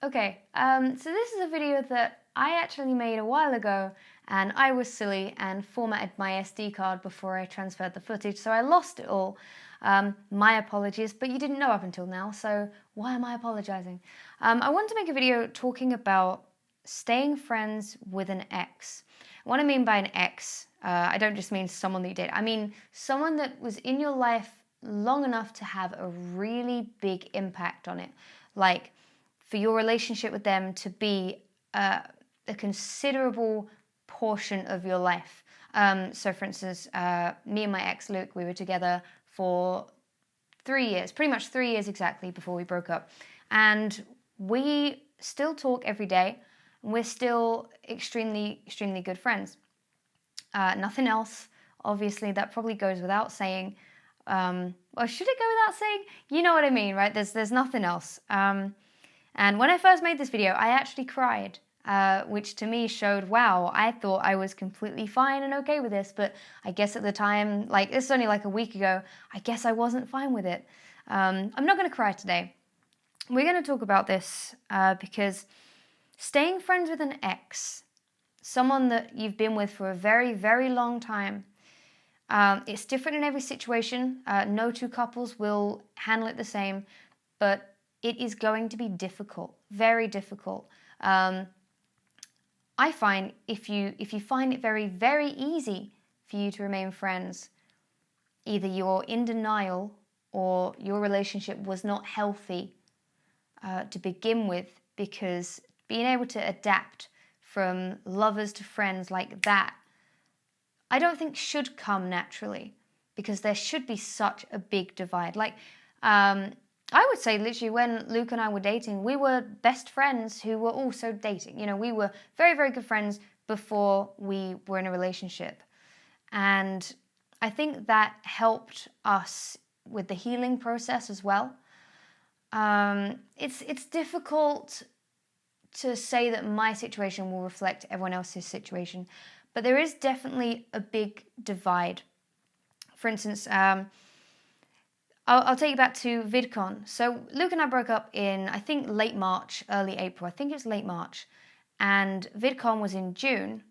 Okay, so this is a video that I actually made a while ago, and I was silly and formatted my SD card before I transferred the footage, so I lost it all. My apologies, but you didn't know up until now, so why am I apologizing? I want to make a video talking about staying friends with an ex. What I mean by an ex, I don't just mean someone that you date. I mean someone that was in your life long enough to have a really big impact on it. Like, for your relationship with them to be a considerable portion of your life. So for instance, me and my ex Luke, we were together for 3 years, pretty much 3 years exactly before we broke up. And we still talk every day. We're still extremely, extremely good friends. Nothing else, obviously, that probably goes without saying. Or should it go without saying? You know what I mean, right? There's nothing else. And when I first made this video, I actually cried, which to me showed, wow, I thought I was completely fine and okay with this, but I guess at the time, like, this is only like a week ago, I guess I wasn't fine with it. I'm not going to cry today. We're going to talk about this because staying friends with an ex, someone that you've been with for a very, very long time, it's different in every situation. No two couples will handle it the same, but it is going to be difficult, very difficult. I find if you find it very, very easy for you to remain friends, either you're in denial or your relationship was not healthy to begin with, because being able to adapt from lovers to friends like that, I don't think should come naturally, because there should be such a big divide. Like, I would say literally when Luke and I were dating, we were best friends who were also dating. You know, we were very, very good friends before we were in a relationship. And I think that helped us with the healing process as well. It's difficult to say that my situation will reflect everyone else's situation, but there is definitely a big divide. For instance, I'll take you back to VidCon. So Luke and I broke up in, I think, late March, early April. I think it was late March. And VidCon was in June.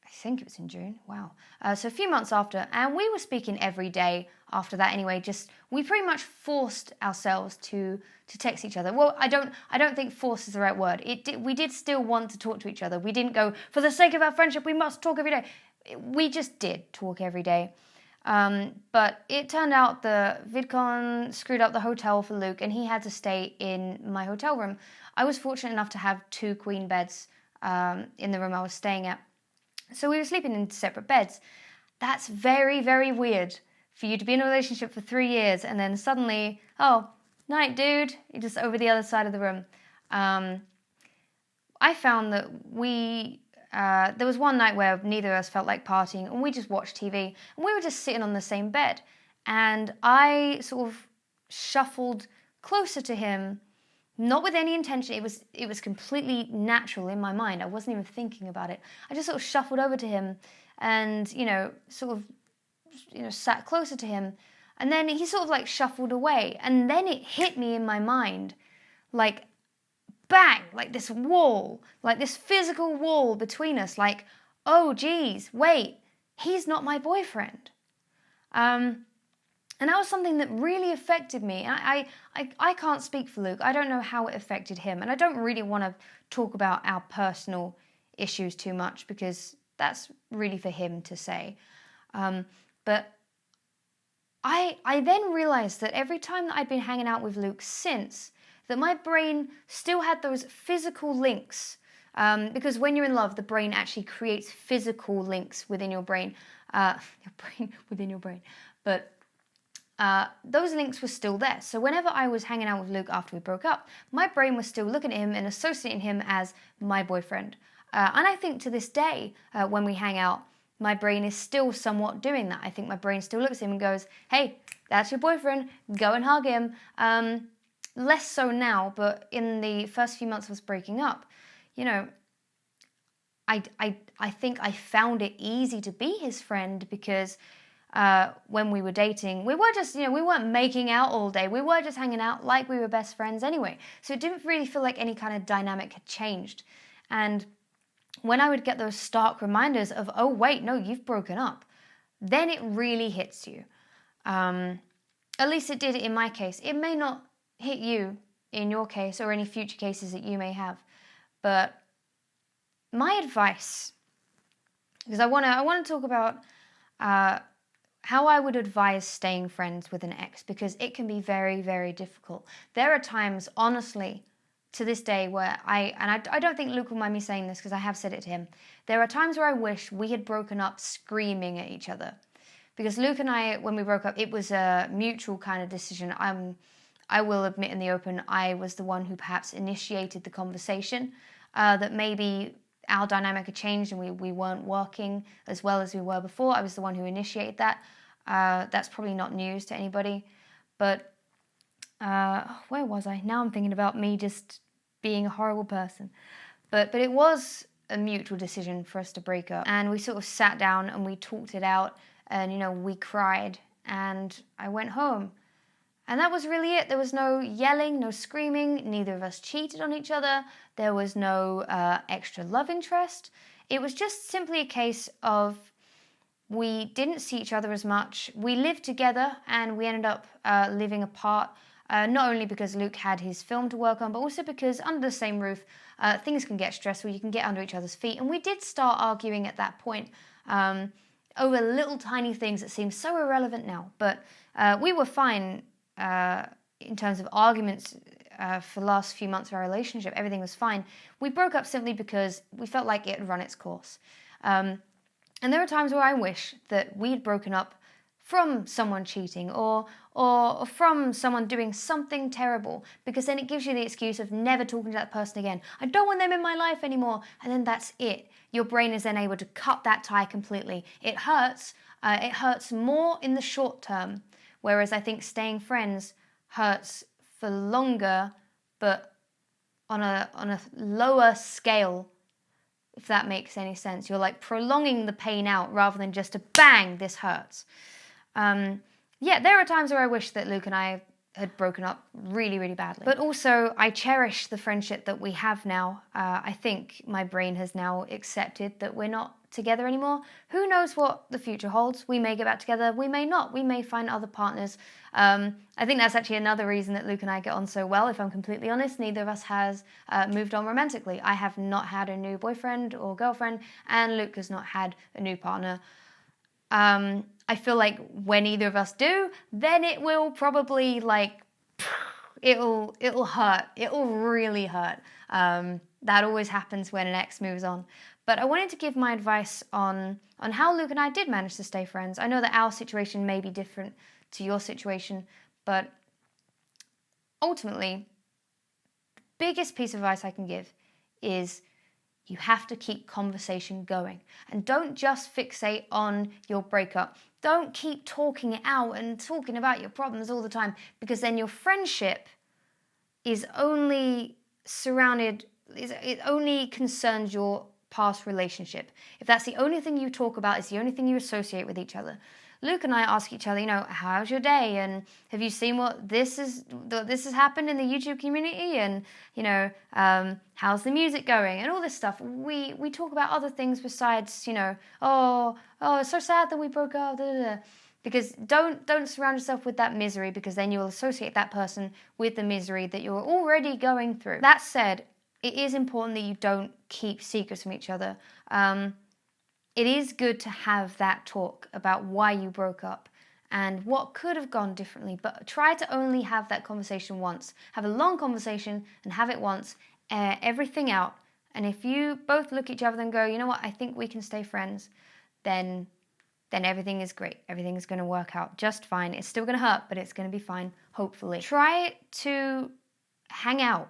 I think it was in June. Wow. So a few months after. And we were speaking every day after that anyway. We pretty much forced ourselves to text each other. Well, I don't think force is the right word. We did still want to talk to each other. We didn't go, for the sake of our friendship, we must talk every day. We just did talk every day. But it turned out the VidCon screwed up the hotel for Luke, and he had to stay in my hotel room. I was fortunate enough to have 2 queen beds in the room I was staying at. So we were sleeping in separate beds. That's very, very weird for you to be in a relationship for 3 years and then suddenly, oh, night, dude, you're just over the other side of the room. I found that there was one night where neither of us felt like partying, and we just watched TV, and we were just sitting on the same bed, and I sort of shuffled closer to him, not with any intention. It was completely natural in my mind. I wasn't even thinking about it. I just sort of shuffled over to him and, sat closer to him, and then he sort of like shuffled away, and then it hit me in my mind, like, bang, like this wall, like this physical wall between us, like, oh geez, wait, he's not my boyfriend. And that was something that really affected me. I can't speak for Luke. I don't know how it affected him, and I don't really want to talk about our personal issues too much, because that's really for him to say. But I then realized that every time that I'd been hanging out with Luke since, that my brain still had those physical links. Because when you're in love, the brain actually creates physical links within your brain. Within your brain. But those links were still there. So whenever I was hanging out with Luke after we broke up, my brain was still looking at him and associating him as my boyfriend. And I think to this day, when we hang out, my brain is still somewhat doing that. I think my brain still looks at him and goes, hey, that's your boyfriend, go and hug him. Less so now, but in the first few months of us breaking up, I think I found it easy to be his friend, because when we were dating, we were just, we weren't making out all day. We were just hanging out like we were best friends anyway. So it didn't really feel like any kind of dynamic had changed. And when I would get those stark reminders of, oh, wait, no, you've broken up, then it really hits you. At least it did in my case. It may not hit you in your case or any future cases that you may have. But my advice, because I want to talk about how I would advise staying friends with an ex, because it can be very, very difficult. There are times, honestly, to this day where I don't think Luke will mind me saying this because I have said it to him. There are times where I wish we had broken up screaming at each other. Because Luke and I, when we broke up, it was a mutual kind of decision. I will admit in the open, I was the one who perhaps initiated the conversation, that maybe our dynamic had changed and we weren't working as well as we were before. I was the one who initiated that. That's probably not news to anybody. But where was I? Now I'm thinking about me just being a horrible person. But it was a mutual decision for us to break up. And we sort of sat down and we talked it out. And, we cried. And I went home. And that was really it. There was no yelling, no screaming. Neither of us cheated on each other. There was no extra love interest. It was just simply a case of we didn't see each other as much. We lived together and we ended up living apart. Not only because Luke had his film to work on, but also because under the same roof, things can get stressful. You can get under each other's feet. And we did start arguing at that point over little tiny things that seem so irrelevant now. But we were fine in terms of arguments for the last few months of our relationship. Everything was fine. We broke up simply because we felt like it had run its course. And there are times where I wish that we had broken up from someone cheating or from someone doing something terrible, because then it gives you the excuse of never talking to that person again. I don't want them in my life anymore. And then that's it. Your brain is then able to cut that tie completely. It hurts. It hurts more in the short term, whereas I think staying friends hurts for longer, but on a lower scale, if that makes any sense. You're like prolonging the pain out rather than just a bang, this hurts. There are times where I wish that Luke and I had broken up really, really badly. But also, I cherish the friendship that we have now. I think my brain has now accepted that we're not together anymore. Who knows what the future holds? We may get back together, we may not. We may find other partners. I think that's actually another reason that Luke and I get on so well. If I'm completely honest, neither of us has moved on romantically. I have not had a new boyfriend or girlfriend, and Luke has not had a new partner. I feel like when either of us do, then it will probably it'll hurt. It'll really hurt. That always happens when an ex moves on. But I wanted to give my advice on how Luke and I did manage to stay friends. I know that our situation may be different to your situation, but ultimately, the biggest piece of advice I can give is you have to keep conversation going. And don't just fixate on your breakup. Don't keep talking it out and talking about your problems all the time, because then your friendship is only it only concerns your past relationship. If that's the only thing you talk about, it's the only thing you associate with each other. Luke and I ask each other, how's your day? And have you seen what this has happened in the YouTube community? And, how's the music going? And all this stuff. We talk about other things besides, it's so sad that we broke up. Blah, blah, blah. Because don't surround yourself with that misery, because then you'll associate that person with the misery that you're already going through. That said, it is important that you don't keep secrets from each other. It is good to have that talk about why you broke up and what could have gone differently, but try to only have that conversation once. Have a long conversation and have it once, air everything out. And if you both look at each other and go, you know what, I think we can stay friends, then everything is great. Everything is going to work out just fine. It's still going to hurt, but it's going to be fine, hopefully. Try to hang out.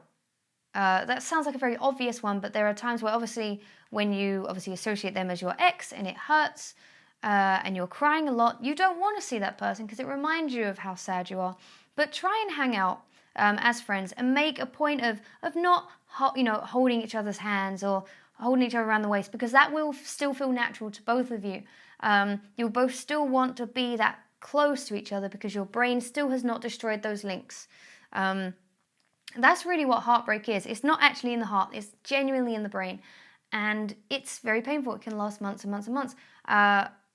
That sounds like a very obvious one, but there are times where obviously when you associate them as your ex and it hurts and you're crying a lot, you don't want to see that person because it reminds you of how sad you are. But try and hang out as friends and make a point of not holding each other's hands or holding each other around the waist, because that will still feel natural to both of you. You'll both still want to be that close to each other because your brain still has not destroyed those links. That's really what heartbreak is. It's not actually in the heart, it's genuinely in the brain. And it's very painful. It can last months and months and months.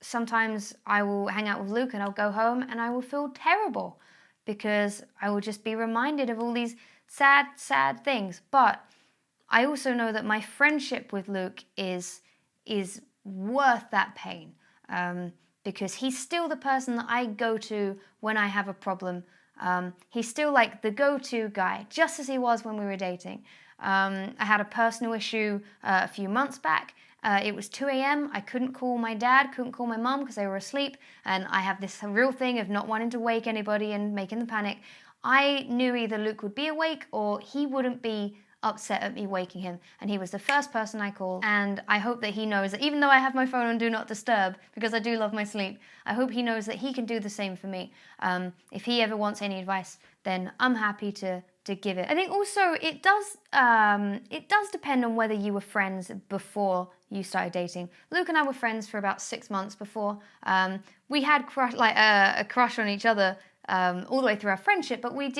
Sometimes I will hang out with Luke and I'll go home and I will feel terrible because I will just be reminded of all these sad, sad things. But I also know that my friendship with Luke is worth that pain, because he's still the person that I go to when I have a problem. He's still like the go-to guy, just as he was when we were dating. I had a personal issue a few months back. It was 2 a.m. I couldn't call my dad, couldn't call my mum because they were asleep. And I have this real thing of not wanting to wake anybody and making the panic. I knew either Luke would be awake or he wouldn't be upset at me waking him, and he was the first person I called. And I hope that he knows that even though I have my phone on Do Not Disturb, because I do love my sleep, I hope he knows that he can do the same for me. If he ever wants any advice, then I'm happy to give it. I think also it does depend on whether you were friends before you started dating. Luke and I were friends for about 6 months before. We had a crush on each other all the way through our friendship, but we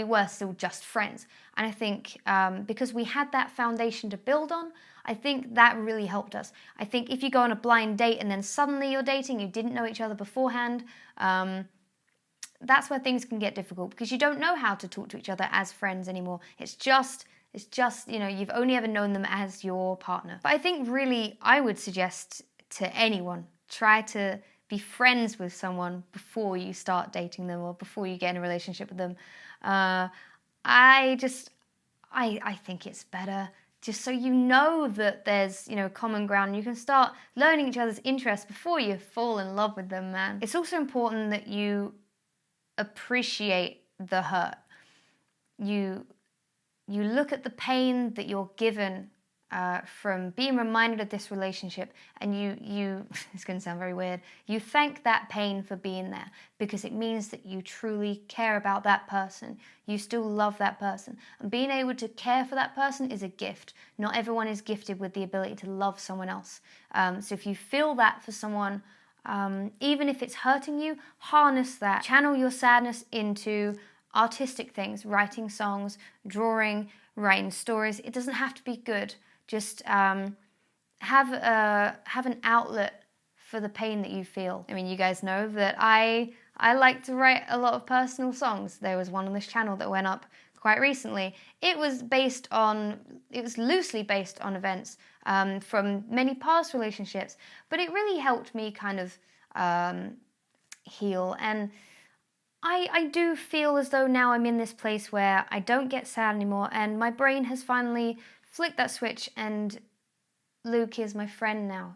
were still just friends. And I think because we had that foundation to build on, I think that really helped us. I think if you go on a blind date and then suddenly you're dating, you didn't know each other beforehand, that's where things can get difficult because you don't know how to talk to each other as friends anymore. It's just, you've only ever known them as your partner. But I think really I would suggest to anyone, try to be friends with someone before you start dating them or before you get in a relationship with them. I think it's better just so you know that there's, common ground. You can start learning each other's interests before you fall in love with them, man. It's also important that you appreciate the hurt. You look at the pain that you're given from being reminded of this relationship, and you it's going to sound very weird, you thank that pain for being there because it means that you truly care about that person. You still love that person, and being able to care for that person is a gift. Not everyone is gifted with the ability to love someone else. So if you feel that for someone, even if it's hurting you, harness that. Channel your sadness into artistic things, writing songs, drawing, writing stories. It doesn't have to be good. Just have an outlet for the pain that you feel. I mean, you guys know that I like to write a lot of personal songs. There was one on this channel that went up quite recently. It was loosely based on events from many past relationships, but it really helped me kind of heal. And I do feel as though now I'm in this place where I don't get sad anymore, and my brain has finally flicked that switch, and Luke is my friend now,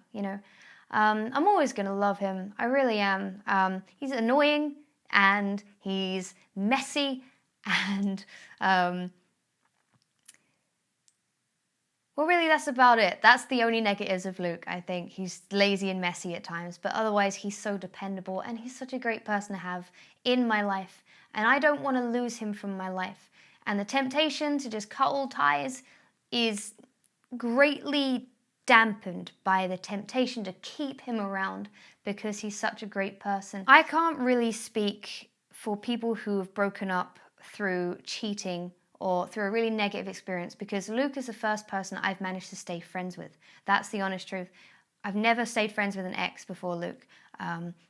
I'm always going to love him. I really am. He's annoying, and he's messy, and well, really, that's about it. That's the only negatives of Luke, I think. He's lazy and messy at times, but otherwise he's so dependable, and he's such a great person to have in my life, and I don't want to lose him from my life. And the temptation to just cut all ties is greatly dampened by the temptation to keep him around because he's such a great person. I can't really speak for people who have broken up through cheating or through a really negative experience, because Luke is the first person I've managed to stay friends with. That's the honest truth. I've never stayed friends with an ex before Luke.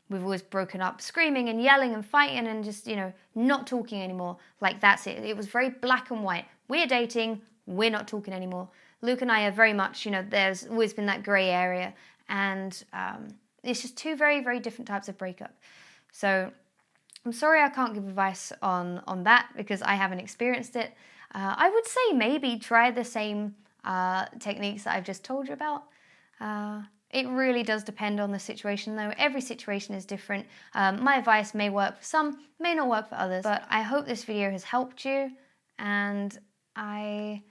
We've always broken up screaming and yelling and fighting and just, not talking anymore. Like, that's it. It was very black and white. We're dating, we're not talking anymore. Luke and I are very much, there's always been that grey area. And it's just two very, very different types of breakup. So I'm sorry I can't give advice on that because I haven't experienced it. I would say maybe try the same techniques that I've just told you about. It really does depend on the situation though. Every situation is different. My advice may work for some, may not work for others. But I hope this video has helped you, and I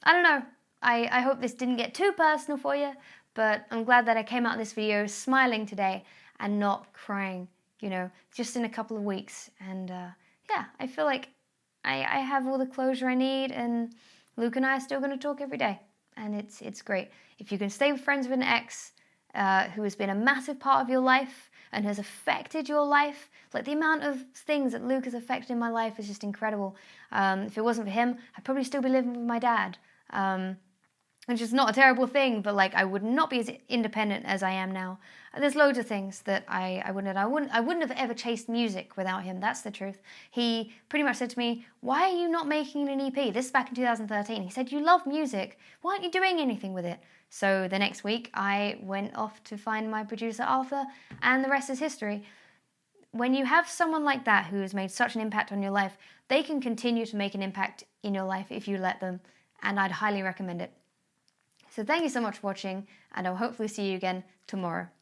don't know. I hope this didn't get too personal for you, but I'm glad that I came out of this video smiling today and not crying, just in a couple of weeks. And yeah, I feel like I have all the closure I need, and Luke and I are still going to talk every day, and it's great. If you can stay friends with an ex who has been a massive part of your life and has affected your life. Like, the amount of things that Luke has affected in my life is just incredible. If it wasn't for him, I'd probably still be living with my dad. Which is not a terrible thing, but like, I would not be as independent as I am now. There's loads of things that I wouldn't have ever chased music without him. That's the truth. He pretty much said to me, "Why are you not making an EP?" This is back in 2013. He said, "You love music. Why aren't you doing anything with it?" So the next week, I went off to find my producer Arthur, and the rest is history. When you have someone like that who has made such an impact on your life, they can continue to make an impact in your life if you let them, and I'd highly recommend it. So thank you so much for watching, and I'll hopefully see you again tomorrow.